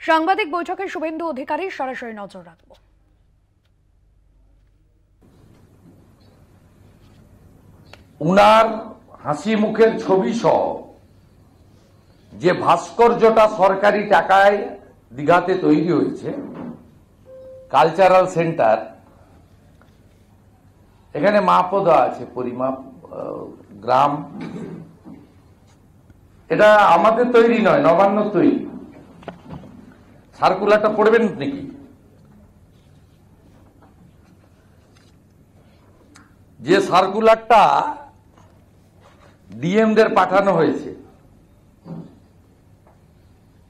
সাংবাদিক বৈঠকে শুভেন্দু অধিকারী সরাসরি নজর রাখব। উনার হাসি মুখের ছবি সহ যে ভাস্কর্যটা সরকারি টাকায় দীঘাতে তৈরি হয়েছে, কালচারাল সেন্টার, এখানে মাপও দেওয়া আছে, পরিমাপ, গ্রাম। এটা আমাদের তৈরি নয়, নবান্ন তৈরি। সার্কুলারটা পড়বেন নাকি? যে সার্কুলারটা ডিএমদের পাঠানো হয়েছে,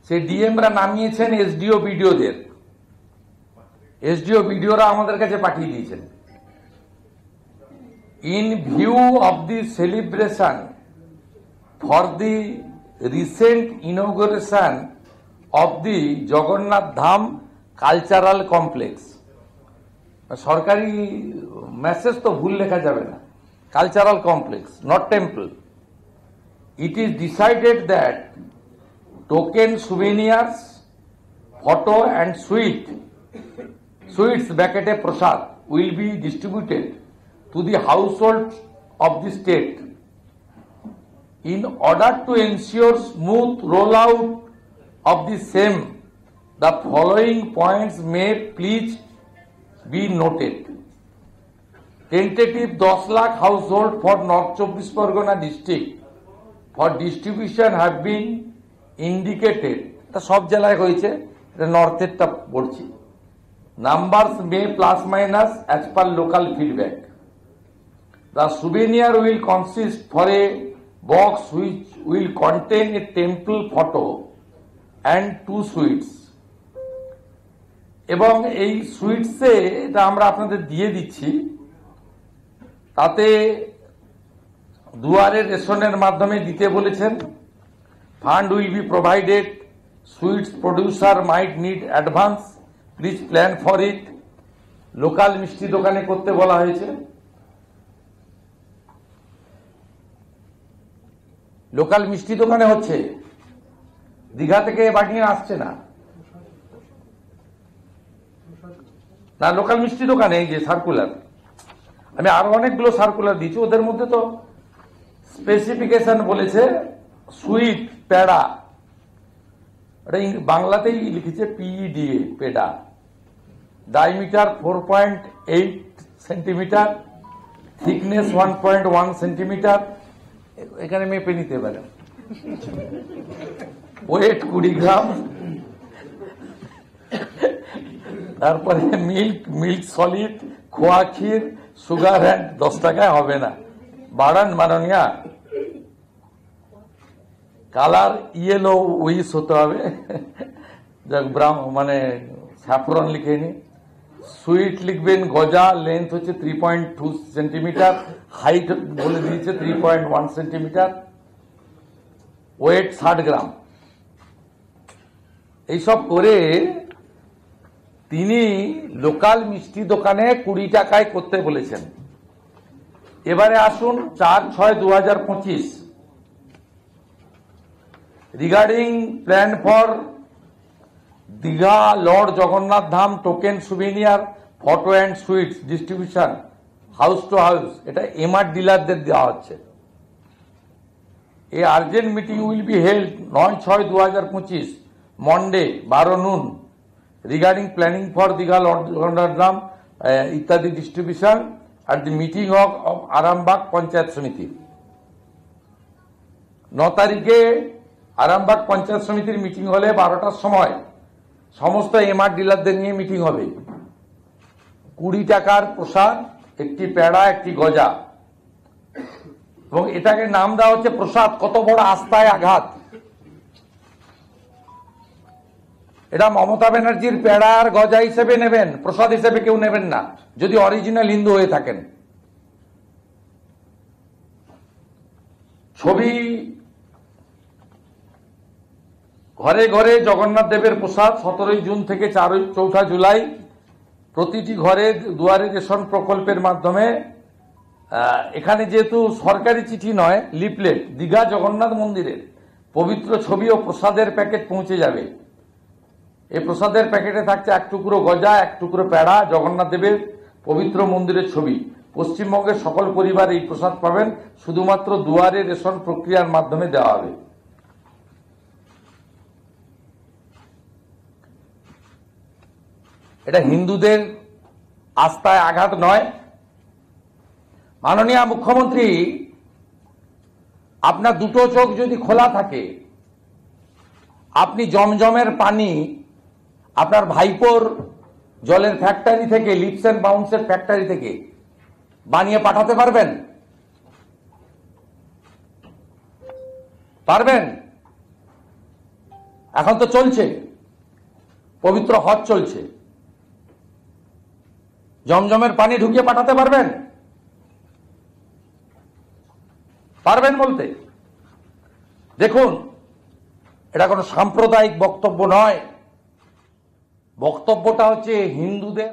সেই ডিএমরা নামিয়েছেন এসডিও বিডিওদের। এসডিও বিডিওরা আমাদের কাছে পাঠিয়ে দিয়েছেন। In view of the celebration for the recent inauguration of the Jagannath Dham cultural complex. সরকারি মেসেজ তো ভুল লেখা যাবে না। Cultural complex, not temple. It is decided that token souvenirs, photo and sweets bracket prasad will be distributed to the households of the state. In order to ensure smooth rollout of the same, the following points may please be noted. Tentative 10 lakh household for North 24 Pargona district for distribution have been indicated. তা সব জেলায় হয়েছে, এটা নর্থেরটা বলছি। Numbers may plus minus as per local feedback. The souvenir will consist for a box which will contain a temple photo and 2 sweets. এবং এই সুইটসে, এটা আমরা আপনাদের দিয়ে দিচ্ছি, তাতে দুয়ারে রেশনের মাধ্যমে দিতে বলেছেন। Fund will be provided. Sweets producer might need advance, please plan for it. Local মিষ্টি দোকানে করতে বলা হয়েছে। লোকাল মিষ্টি দোকানে হচ্ছে, দীঘা থেকে বানিয়ে আসছে না। না, লোকাল মিষ্টি দোকানে এই যে সার্কুলার, আমি আরো অনেকগুলো সার্কুলার দিয়েছি, ওদের মধ্যে তো স্পেসিফিকেশন বলেছে সুইট পেড়া, এটা বাংলাতেই লিখেছে PEDA, peda. Diameter 4.8 centimetre, thickness 1.1 centimetre. এখানে মেপে নিতে পারেন। Weight 20 gram. তারপরে মিল্ক সলিড, খোয়া ক্ষীর, সুগার অ্যান্ড 10 টাকায় হবে না, বাড়ান মাননীয়া। কালার ইয়েলো উইস হতে হবে, ব্রাউন মানে স্যাফরন লিখে নি। সুইট লিখবেন গজা, লেন্থ হচ্ছে 3.2 সেন্টিমিটার, হাইট বলে দিয়েছে 3.1 সেন্টিমিটার, ওয়েট 60 গ্রাম। এইসব করে তিনি লোকাল মিষ্টি দোকানে 20 টাকায় করতে বলেছেন। এবারে আসুন 4/6/2025 regarding plan for Digha Lord Jagannath Dham token souvenir photo and sweets distribution house to house. এটা এমআর ডিলারদের দেওয়া হচ্ছে। এই urgent meeting will be held 9/6/2025 Monday 12 noon regarding planning for Digha Lord Jagannath Dham ইত্যাদি distribution at the meeting of Arambagh panchayat samiti. 9 তারিখে আরামবাগ পঞ্চায়েত সমিতির মিটিং হলে 12টার সময় সমস্ত এমআর ডিলারদের নিয়ে মিটিং হবে। 20 টাকার প্রসাদ, একটি পেড়া, একটি গজা, এবং এটাকে নাম দেওয়া হচ্ছে প্রসাদ। কত বড় আস্থায় আঘাত! এটা মমতা ব্যানার্জির পেড়া আর গজা হিসেবে নেবেন, প্রসাদ হিসেবে কেউ নেবেন না, যদি অরিজিনাল হিন্দু হয়ে থাকেন। ছবি, ঘরে ঘরে জগন্নাথ দেবের প্রসাদ 17 জুন থেকে 4 জুলাই প্রতিটি ঘরে দুয়ারে রেশন প্রকল্পের মাধ্যমে। এখানে যেহেতু সরকারি চিঠি নয়, লিফলেট, দীঘা জগন্নাথ মন্দিরের পবিত্র ছবি ও প্রসাদের প্যাকেট পৌঁছে যাবে। এই প্রসাদের প্যাকেটে থাকছে এক টুকরো গজা, এক টুকরো প্যাড়া, জগন্নাথ দেবের পবিত্র মন্দিরের ছবি। পশ্চিমবঙ্গের সকল পরিবার এই প্রসাদ পাবেন, শুধুমাত্র দুয়ারে রেশন প্রক্রিয়ার মাধ্যমে দেওয়া হবে। এটা হিন্দুদের আস্থায় আঘাত নয়। মাননীয় মুখ্যমন্ত্রী, আপনার দুটো চোখ যদি খোলা থাকে, আপনি জমজমের পানি আপনার ভাইপোর জলের ফ্যাক্টরি থেকে, লিপস অ্যান্ড বাউন্সের ফ্যাক্টরি থেকে বানিয়ে পাঠাতে পারবেন? পারবেন? এখন তো চলছে, পবিত্র হজ চলছে, জমজমের পানি ঢুকিয়ে পাঠাতে পারবেন? পারবেন বলতে? দেখুন, এটা কোনো সাম্প্রদায়িক বক্তব্য নয়, বক্তব্যটা হচ্ছে হিন্দুদের